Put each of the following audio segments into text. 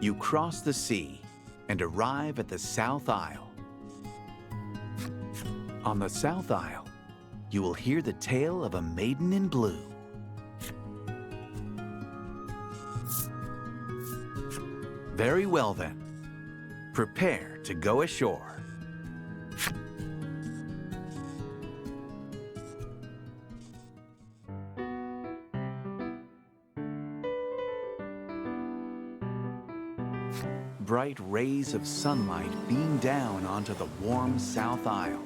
You cross the sea and arrive at the South Isle. On the South Isle, you will hear the tale of a maiden in blue. Very well then, prepare to go ashore. Bright rays of sunlight beam down onto the warm South Isle.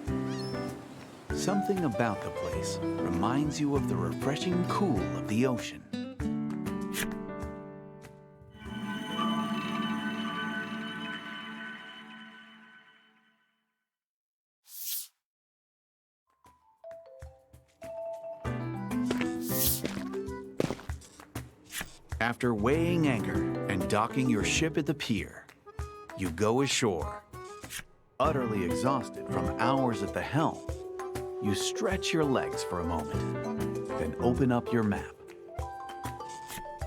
Something about the place reminds you of the refreshing cool of the ocean. After weighing anchor and docking your ship at the pier, you go ashore. Utterly exhausted from hours at the helm, you stretch your legs for a moment, then open up your map.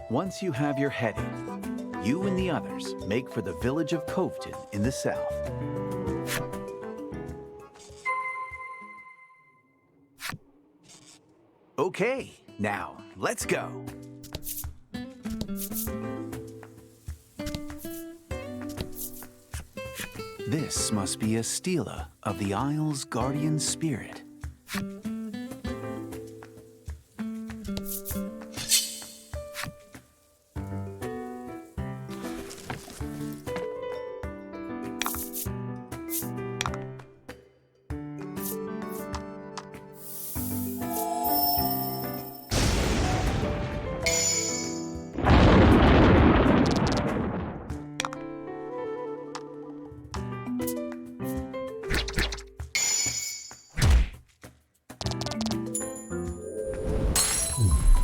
Once you have your heading, you and the others make for the village of Coveton in the south. Okay, now let's go. This must be a stela of the Isle's guardian spirit.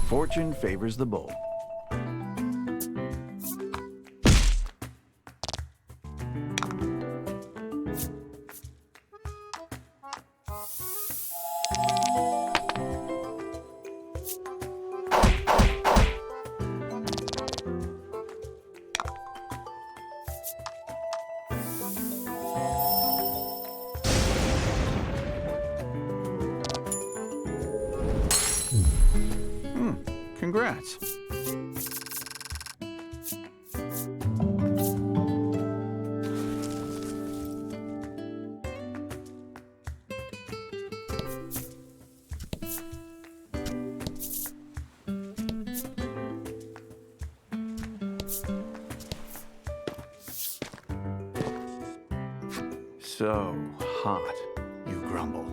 Fortune favors the bold. Congrats. So hot, you grumble,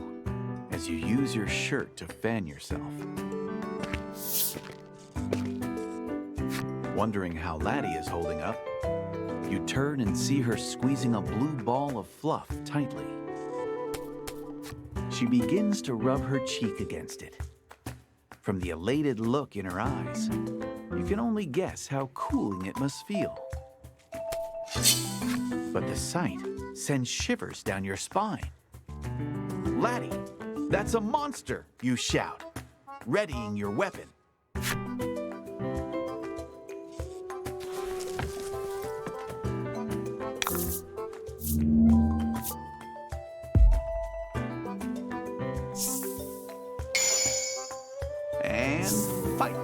as you use your shirt to fan yourself. Wondering how Laddie is holding up, you turn and see her squeezing a blue ball of fluff tightly. She begins to rub her cheek against it. From the elated look in her eyes, you can only guess how cooling it must feel. But the sight sends shivers down your spine. Laddie, that's a monster, you shout, readying your weapon. And fight.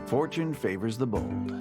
Fortune favors the bold.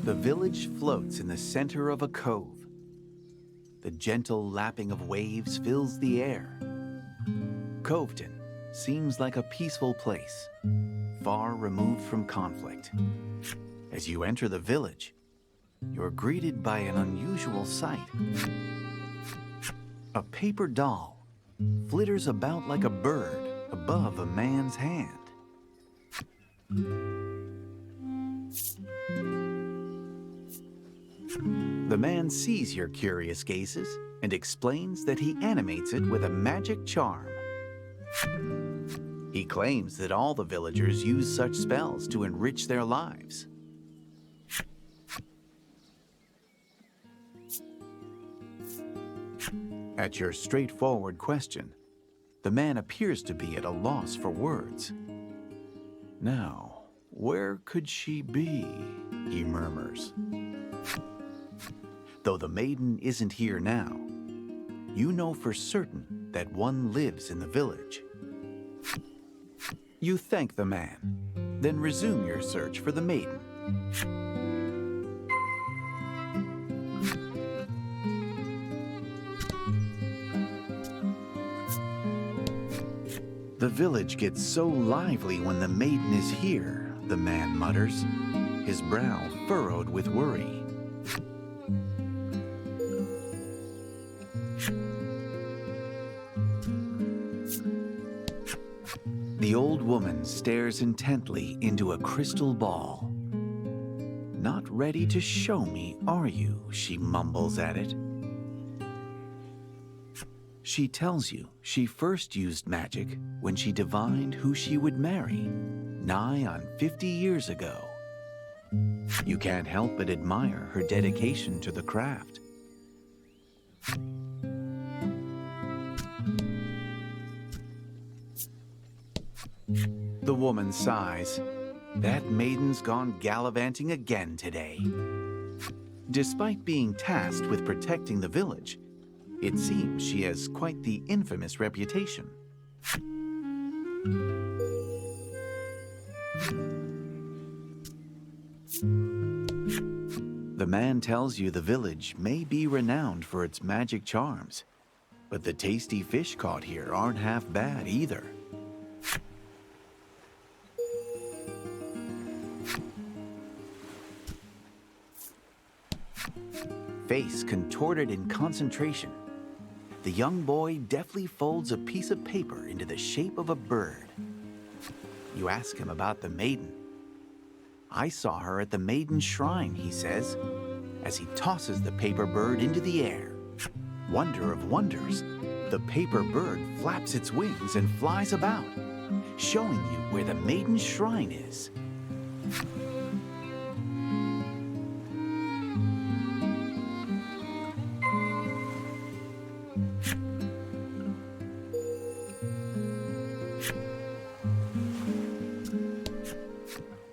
The village floats in the center of a cove. The gentle lapping of waves fills the air. Coveton seems like a peaceful place, far removed from conflict. As you enter the village, you're greeted by an unusual sight. A paper doll flitters about like a bird above a man's hand. The man sees your curious gazes and explains that he animates it with a magic charm. He claims that all the villagers use such spells to enrich their lives. At your straightforward question, the man appears to be at a loss for words. Now, where could she be? He murmurs. Though the maiden isn't here now, you know for certain that one lives in the village. You thank the man, then resume your search for the maiden. The village gets so lively when the maiden is here, the man mutters, his brow furrowed with worry. The old woman stares intently into a crystal ball. Not ready to show me, are you? She mumbles at it. She tells you she first used magic when she divined who she would marry, nigh on 50 years ago. You can't help but admire her dedication to the craft. The woman sighs. That maiden's gone gallivanting again today. Despite being tasked with protecting the village, it seems she has quite the infamous reputation. The man tells you the village may be renowned for its magic charms, but the tasty fish caught here aren't half bad either. Face contorted in concentration, the young boy deftly folds a piece of paper into the shape of a bird. You ask him about the maiden. I saw her at the Maiden shrine, he says, as he tosses the paper bird into the air. Wonder of wonders, the paper bird flaps its wings and flies about, showing you where the Maiden shrine is.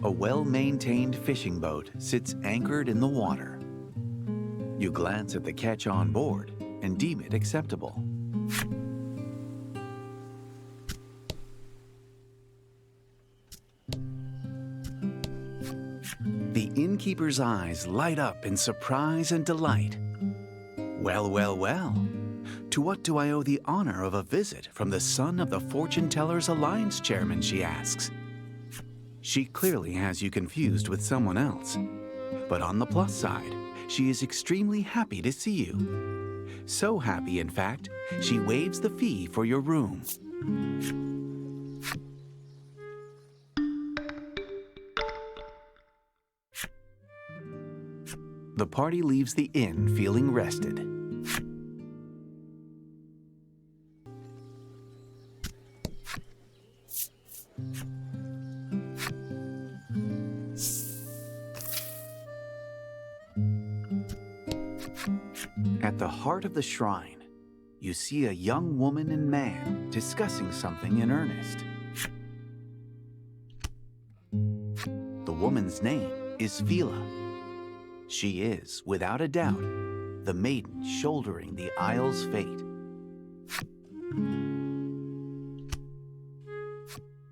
A well-maintained fishing boat sits anchored in the water. You glance at the catch on board and deem it acceptable. The innkeeper's eyes light up in surprise and delight. Well, well, well. To what do I owe the honor of a visit from the son of the Fortune Tellers Alliance chairman, she asks. She clearly has you confused with someone else. But on the plus side, She is extremely happy to see you. So happy, in fact, she waives the fee for your room. The party leaves the inn feeling rested. At the heart of the shrine, you see a young woman and man discussing something in earnest. The woman's name is Phila. She is, without a doubt, the maiden shouldering the Isle's fate.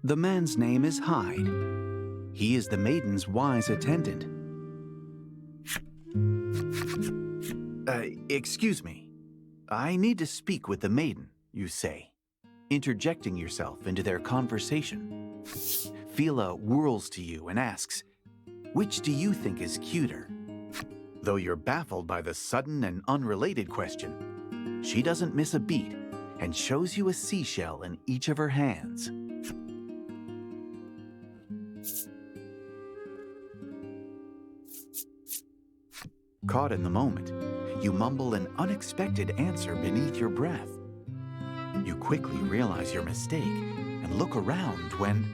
The man's name is Hyde. He is the maiden's wise attendant. Excuse me. I need to speak with the maiden, you say, interjecting yourself into their conversation. Phila whirls to you and asks, which do you think is cuter? Though you're baffled by the sudden and unrelated question, she doesn't miss a beat and shows you a seashell in each of her hands. Caught in the moment, you mumble an unexpected answer beneath your breath. You quickly realize your mistake and look around when...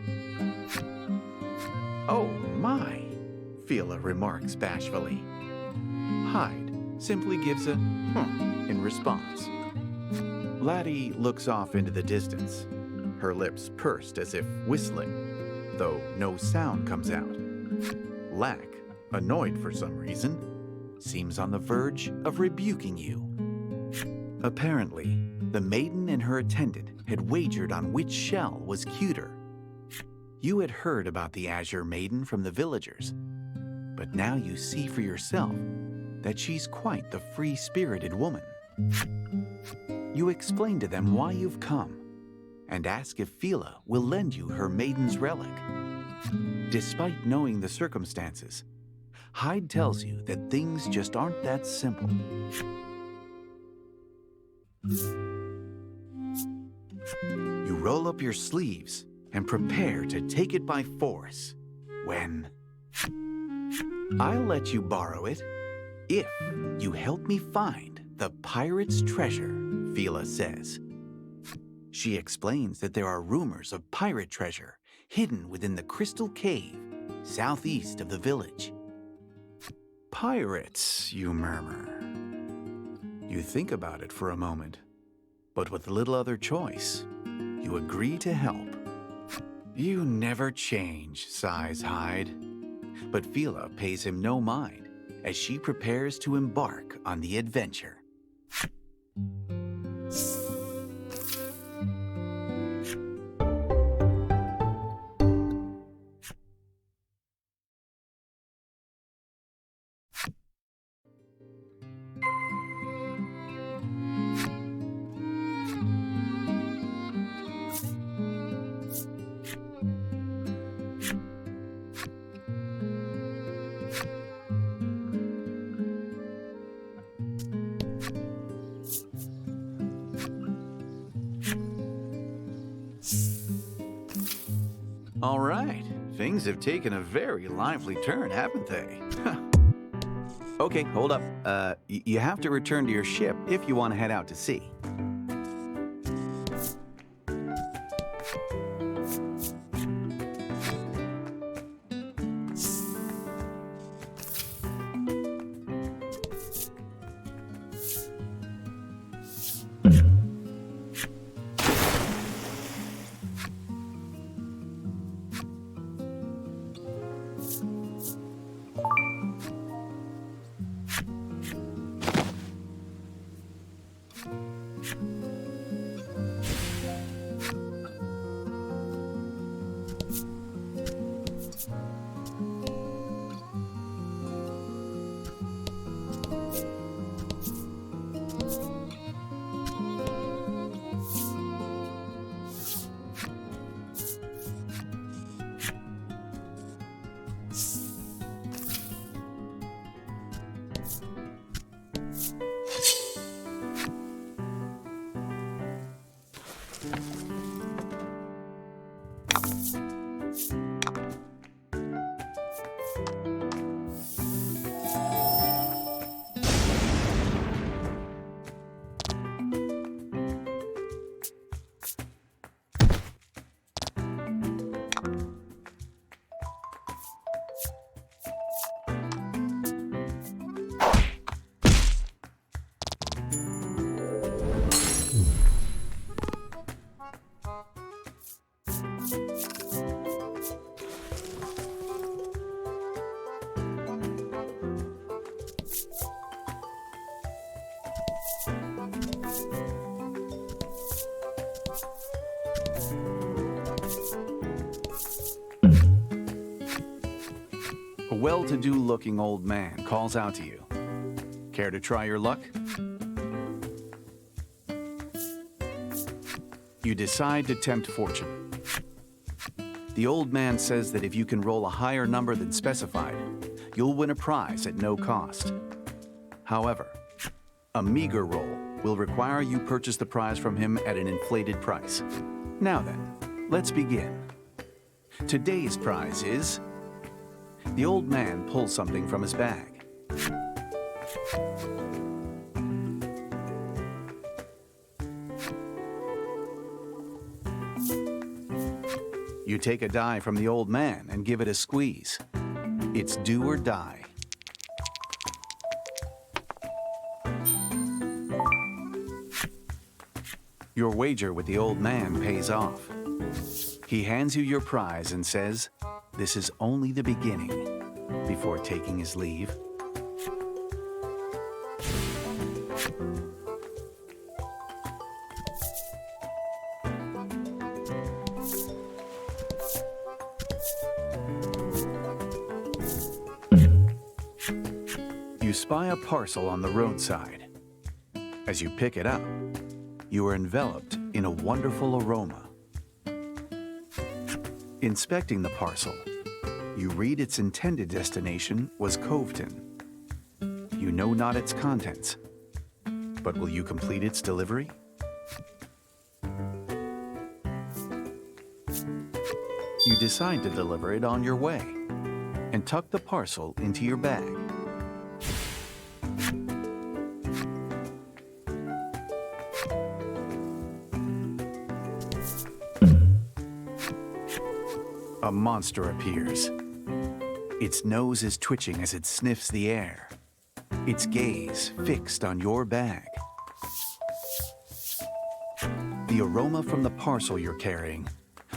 Oh my, Phila remarks bashfully. Hyde simply gives a in response. Laddie looks off into the distance, her lips pursed as if whistling, though no sound comes out. Lack, annoyed for some reason, seems on the verge of rebuking you. Apparently, the maiden and her attendant had wagered on which shell was cuter. You had heard about the Azure Maiden from the villagers, but now you see for yourself that she's quite the free-spirited woman. You explain to them why you've come and ask if Phila will lend you her maiden's relic. Despite knowing the circumstances, Hyde tells you that things just aren't that simple. You roll up your sleeves and prepare to take it by force when... I'll let you borrow it if you help me find the pirate's treasure, Phila says. She explains that there are rumors of pirate treasure hidden within the crystal cave southeast of the village. Pirates, you murmur. You think about it for a moment, but with little other choice, you agree to help. You never change, sighs Hyde. But Phila pays him no mind as she prepares to embark on the adventure. All right, things have taken a very lively turn, haven't they? Okay, hold up. You have to return to your ship if you want to head out to sea. A well-to-do looking old man calls out to you. Care to try your luck? You decide to tempt fortune. The old man says that if you can roll a higher number than specified, you'll win a prize at no cost. However, a meager roll will require you purchase the prize from him at an inflated price. Now then, let's begin. Today's prize is... The old man pulls something from his bag. You take a die from the old man and give it a squeeze. It's do or die. Your wager with the old man pays off. He hands you your prize and says, "This is only the beginning," before taking his leave. You spy a parcel on the roadside. As you pick it up, you are enveloped in a wonderful aroma. Inspecting the parcel, you read its intended destination was Coveton. You know not its contents, but will you complete its delivery? You decide to deliver it on your way and tuck the parcel into your bag. A monster appears. Its nose is twitching as it sniffs the air, its gaze fixed on your bag. The aroma from the parcel you're carrying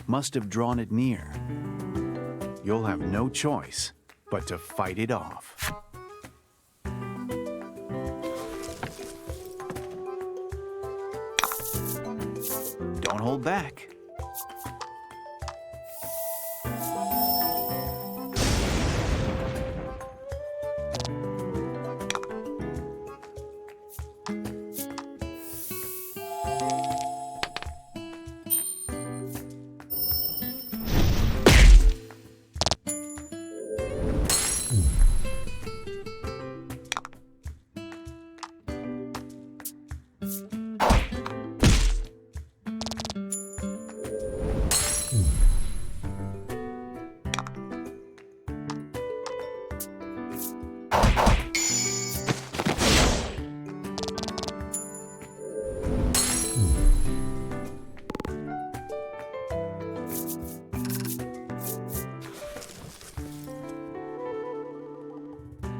must have drawn it near. You'll have no choice but to fight it off. Don't hold back.